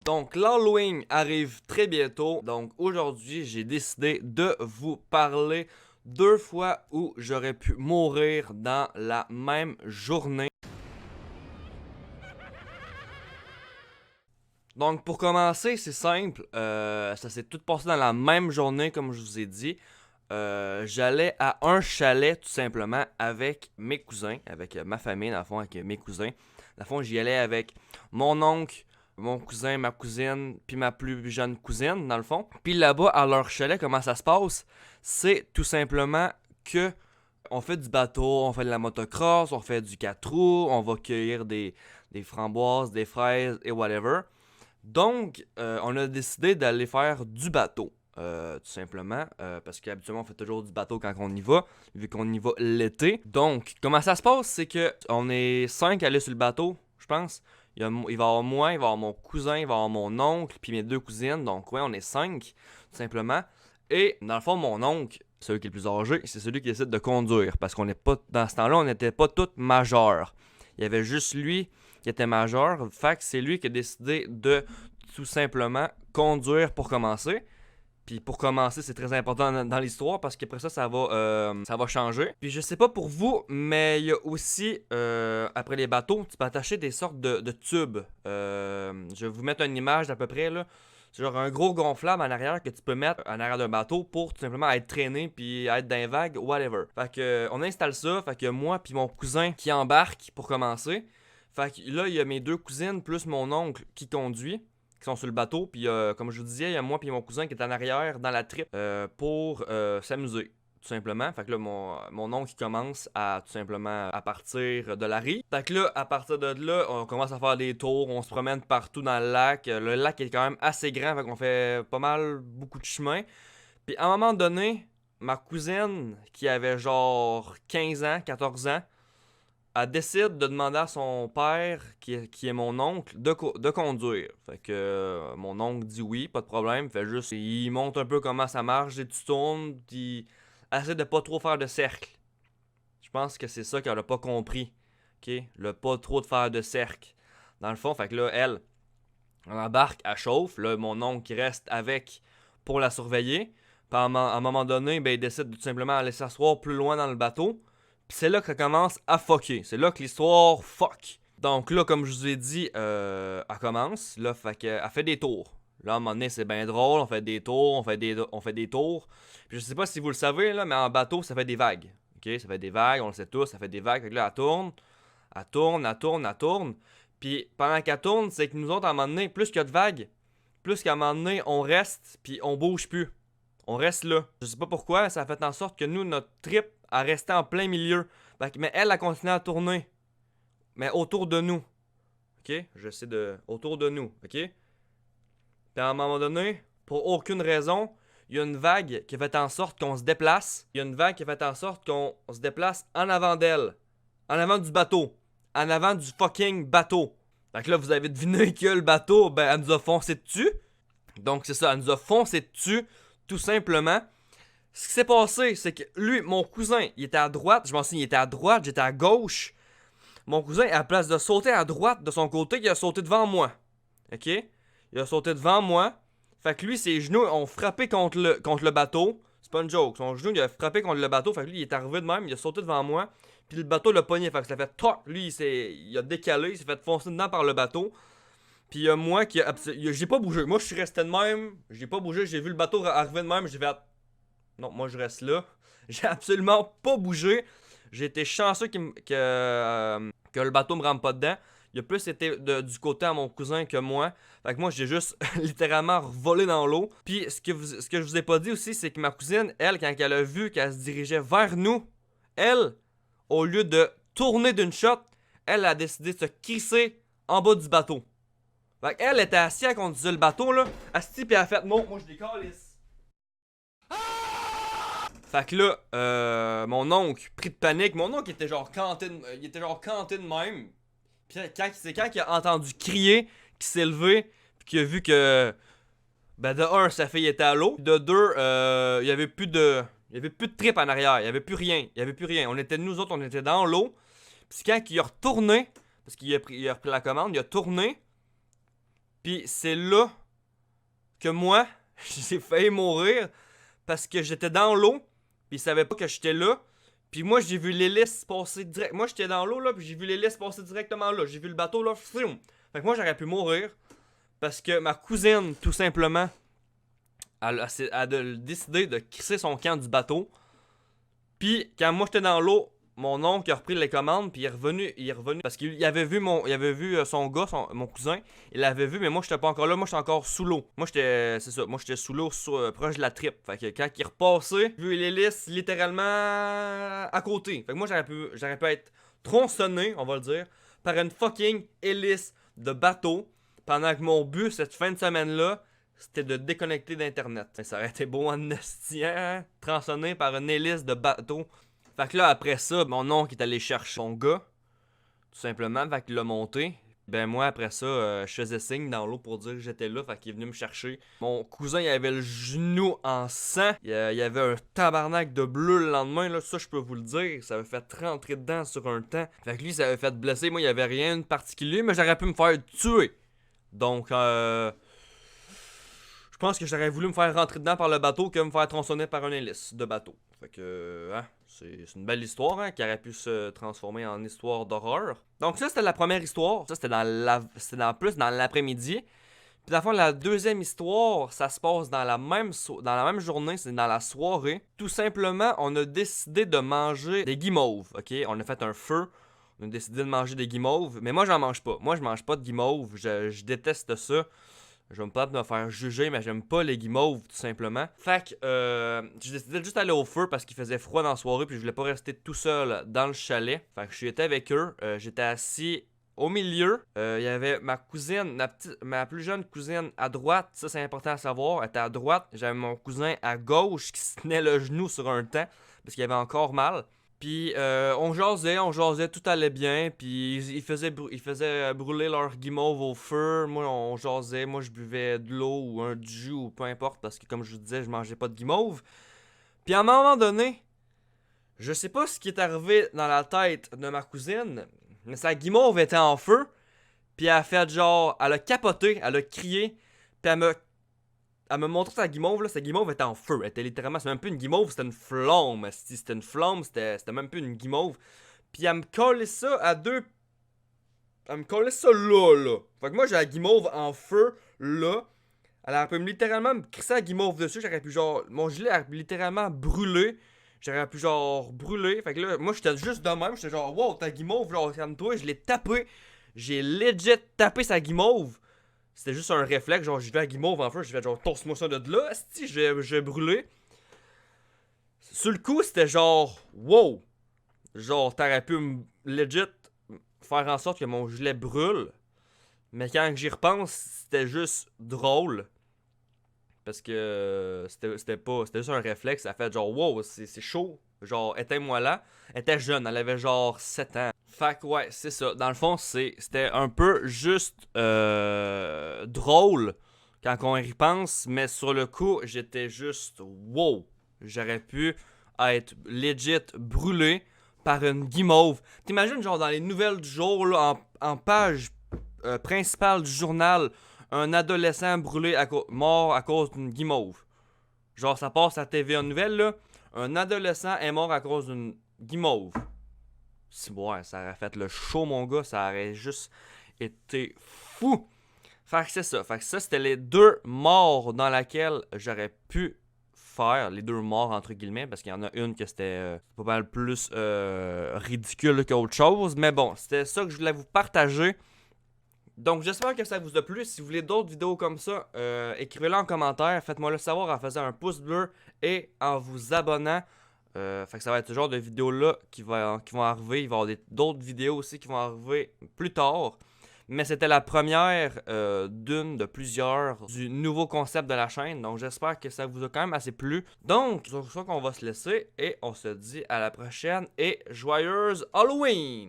Donc, l'Halloween arrive très bientôt. Donc, aujourd'hui, j'ai décidé de vous parler 2 fois où j'aurais pu mourir dans la même journée. Donc, pour commencer, c'est simple. Ça s'est tout passé dans la même journée, comme je vous ai dit. J'allais à un chalet, tout simplement, avec mes cousins, avec ma famille, dans le fond, avec mes cousins. Dans le fond, j'y allais avec mon oncle, mon cousin, ma cousine, puis ma plus jeune cousine, dans le fond. Puis là-bas, à leur chalet, comment ça se passe? C'est tout simplement que on fait du bateau, on fait de la motocross, on fait du 4 roues, on va cueillir des framboises, des fraises et whatever. Donc, on a décidé d'aller faire du bateau. Tout simplement, parce qu'habituellement on fait toujours du bateau quand on y va, vu qu'on y va l'été. Donc, comment ça se passe, c'est que on est 5 à aller sur le bateau, je pense. Il va y avoir moi, il va y avoir mon cousin, il va y avoir mon oncle, puis mes 2 cousines. Donc, ouais, on est 5, tout simplement. Et, dans le fond, mon oncle, celui qui est le plus âgé, c'est celui qui décide de conduire. Parce qu'on n'est pas, dans ce temps-là, on n'était pas tous majeurs. Il y avait juste lui qui était majeur. Fait que c'est lui qui a décidé de tout simplement conduire pour commencer. Puis pour commencer, c'est très important dans l'histoire parce qu'après ça, ça va changer. Puis je sais pas pour vous, mais il y a aussi, après les bateaux, tu peux attacher des sortes de tubes. Je vais vous mettre une image d'à peu près, là. C'est genre un gros gonflable en arrière que tu peux mettre en arrière d'un bateau pour tout simplement être traîné puis être dans les vagues, whatever. Fait que on installe ça, fait que moi puis mon cousin qui embarque pour commencer. Fait que là, il y a mes 2 cousines plus mon oncle qui conduit, qui sont sur le bateau. Puis, comme je vous disais, il y a moi et mon cousin qui est en arrière dans la trip pour s'amuser, tout simplement. Fait que là, mon oncle qui commence à tout simplement à partir de la rive. Fait que là, à partir de là, on commence à faire des tours, on se promène partout dans le lac. Le lac est quand même assez grand, fait qu'on fait pas mal, beaucoup de chemin. Puis, à un moment donné, ma cousine, qui avait genre 15 ans, 14 ans, elle décide de demander à son père, qui est mon oncle, de conduire. Fait que mon oncle dit oui, pas de problème. Fait juste, il montre un peu comment ça marche, et tu tournes, puis essaie de pas trop faire de cercle. Je pense que c'est ça qu'elle a pas compris. OK? Le pas trop de faire de cercle. Dans le fond, fait que là, elle embarque, elle chauffe. Là, mon oncle qui reste avec pour la surveiller. Puis à un moment donné, ben, il décide de tout simplement aller s'asseoir plus loin dans le bateau. Puis c'est là que ça commence à fucker. C'est là que l'histoire fuck. Donc là, comme je vous ai dit, elle commence. Là, fait qu'elle fait des tours. Là, à un moment donné, c'est bien drôle. On fait des tours, on fait des tours. Puis je sais pas si vous le savez, là, mais en bateau, ça fait des vagues. OK? Ça fait des vagues, on le sait tous, ça fait des vagues. Fait que là, elle tourne. Elle tourne, elle tourne, elle tourne. Puis pendant qu'elle tourne, c'est que nous autres, à un moment donné, plus qu'il y a de vagues, plus qu'à un moment donné, on reste, puis on bouge plus. On reste là. Je sais pas pourquoi, ça a fait en sorte que nous, notre trip a resté en plein milieu. Mais elle a continué à tourner. Mais autour de nous. OK? J'essaie de. Autour de nous. OK? Puis à un moment donné, pour aucune raison, il y a une vague qui a fait en sorte qu'on se déplace. Il y a une vague qui a fait en sorte qu'on se déplace en avant d'elle. En avant du bateau. En avant du fucking bateau. Fait que là, vous avez deviné que le bateau, ben, elle nous a foncé dessus. Donc, c'est ça, elle nous a foncé dessus, tout simplement. Ce qui s'est passé, c'est que lui, mon cousin, il était à droite. Je m'en souviens, il était à droite, j'étais à gauche. Mon cousin, à la place de sauter à droite de son côté, il a sauté devant moi. OK? Il a sauté devant moi. Fait que lui, ses genoux ont frappé contre le bateau. C'est pas une joke. Son genou, il a frappé contre le bateau. Fait que lui, il est arrivé de même, il a sauté devant moi. Puis le bateau l'a pogné. Fait que ça fait toc. Lui, il a décalé, il s'est fait foncer dedans par le bateau. Puis moi qui j'ai pas bougé. Moi, je suis resté de même. J'ai pas bougé. J'ai vu le bateau arriver de même. J'ai fait. Non, moi, je reste là. J'ai absolument pas bougé. J'ai été chanceux que le bateau me rentre pas dedans. Il a plus été du côté à mon cousin que moi. Fait que moi, j'ai juste littéralement volé dans l'eau. Puis, ce que je vous ai pas dit aussi, c'est que ma cousine, elle, quand elle a vu qu'elle se dirigeait vers nous, elle, au lieu de tourner d'une shot, elle a décidé de se crisser en bas du bateau. Fait qu'elle était assise quand on disait le bateau, là. Assise, puis elle a fait non, moi je décalisse. Fait que là, mon oncle, pris de panique, mon oncle était genre canté il était genre canté de même. Puis c'est quand il a entendu crier, qu'il s'est levé, puis qu'il a vu que, ben de un, sa fille était à l'eau, de deux, il y avait plus de, il y avait plus de trip en arrière, il y avait plus rien, il y avait plus rien. Nous autres, on était dans l'eau. Puis quand il a retourné, parce qu'il a repris la commande, il a tourné. Puis c'est là que moi, j'ai failli mourir parce que j'étais dans l'eau, puis ils savaient pas que j'étais là. Puis moi, j'ai vu l'hélice passer direct. Moi, j'étais dans l'eau, là, puis j'ai vu l'hélice passer directement là. J'ai vu le bateau, là, froum. Fait que moi, j'aurais pu mourir parce que ma cousine, tout simplement, elle a décidé de crisser son camp du bateau. Puis quand moi, j'étais dans l'eau, mon oncle a repris les commandes, puis il est revenu parce qu'il avait vu son gars, mon cousin, il l'avait vu, mais moi j'étais pas encore là, moi j'étais encore sous l'eau. Moi j'étais sous l'eau, proche de la tripe. Fait que quand il est repassé, j'ai vu l'hélice littéralement à côté. Fait que moi j'aurais pu être tronçonné, on va le dire, par une fucking hélice de bateau, pendant que mon but cette fin de semaine-là, c'était de déconnecter d'internet. Ça aurait été beau en esti, hein? Tronçonné par une hélice de bateau. Fait que là, après ça, mon oncle est allé chercher son gars, tout simplement, fait qu'il l'a monté. Ben moi, après ça, je faisais signe dans l'eau pour dire que j'étais là, fait qu'il est venu me chercher. Mon cousin, il avait le genou en sang. Il y avait un tabarnak de bleu le lendemain, là, ça je peux vous le dire. Ça avait fait rentrer dedans sur un temps. Fait que lui, ça avait fait blesser. Moi, il y avait rien de particulier, mais j'aurais pu me faire tuer. Donc, je pense que j'aurais voulu me faire rentrer dedans par le bateau que me faire tronçonner par un hélice de bateau. Fait que, c'est une belle histoire, hein, qui aurait pu se transformer en histoire d'horreur. Donc ça, c'était la première histoire. Ça, c'était plus dans l'après-midi. Puis dans le fond, la deuxième histoire, ça se passe dans la même journée, c'est dans la soirée. Tout simplement, on a décidé de manger des guimauves, ok? On a fait un feu. On a décidé de manger des guimauves. Mais moi, j'en mange pas. Moi, je mange pas de guimauves. Je déteste ça. Je vais me me faire juger, mais j'aime pas les guimauves, tout simplement. Fait que j'ai décidé de juste aller au feu parce qu'il faisait froid dans la soirée, puis je voulais pas rester tout seul dans le chalet. Fait que je suis été avec eux. J'étais assis au milieu. Il y avait ma cousine, ma plus jeune cousine à droite. Ça, c'est important à savoir. Elle était à droite. J'avais mon cousin à gauche qui se tenait le genou sur un temps parce qu'il avait encore mal. Puis on jasait, tout allait bien. Puis ils faisaient brûler leur guimauve au feu. Moi, on jasait, moi je buvais de l'eau ou un jus ou peu importe parce que comme je vous disais, je mangeais pas de guimauve. Puis à un moment donné, je sais pas ce qui est arrivé dans la tête de ma cousine, mais sa guimauve était en feu. Puis elle a fait genre, elle a capoté, elle a crié, puis elle me montrait sa guimauve, là, sa guimauve était en feu. Elle était littéralement, c'est même plus une guimauve, c'était une flamme. C'était une flamme, c'était même plus une guimauve. Puis elle me collait ça à deux. Elle me collait ça là. Fait que moi, j'ai la guimauve en feu, là. Elle aurait pu littéralement me crisser la guimauve dessus. J'aurais pu genre. Mon gilet aurait pu littéralement brûler. J'aurais pu genre brûler. Fait que là, moi, j'étais juste de même. J'étais genre, wow, ta guimauve, genre, calme-toi. Je l'ai tapé. J'ai legit tapé sa guimauve. C'était juste un réflexe, genre j'ai vu la guimauve en feu, j'ai fait genre tosse-moi ça de là, si j'ai brûlé. Sur le coup, c'était genre wow. Genre t'aurais pu legit faire en sorte que mon gilet brûle. Mais quand j'y repense, c'était juste drôle. Parce que c'était juste un réflexe, ça fait genre wow, c'est chaud. Genre éteins-moi là. Elle était jeune, elle avait genre 7 ans. Fait que ouais, c'est ça. Dans le fond, c'était un peu juste drôle quand on y pense, mais sur le coup, j'étais juste wow. J'aurais pu être legit brûlé par une guimauve. T'imagines genre dans les nouvelles du jour, là, en page principale du journal, un adolescent brûlé mort à cause d'une guimauve. Genre ça passe à TVA Nouvelle là, un adolescent est mort à cause d'une guimauve. C'est bon, ça aurait fait le show, mon gars. Ça aurait juste été fou. Fait que c'est ça. Fait que ça, c'était les deux morts dans laquelle j'aurais pu faire. Les deux morts, entre guillemets. Parce qu'il y en a une que c'était pas mal plus ridicule qu'autre chose. Mais bon, c'était ça que je voulais vous partager. Donc, j'espère que ça vous a plu. Si vous voulez d'autres vidéos comme ça, écrivez-le en commentaire. Faites-moi le savoir en faisant un pouce bleu et en vous abonnant. Fait que ça va être ce genre de vidéos-là qui vont arriver. Il va y avoir d'autres vidéos aussi qui vont arriver plus tard. Mais c'était la première d'une de plusieurs du nouveau concept de la chaîne. Donc j'espère que ça vous a quand même assez plu. Donc, c'est sur ça qu'on va se laisser. Et on se dit à la prochaine. Et joyeuse Halloween!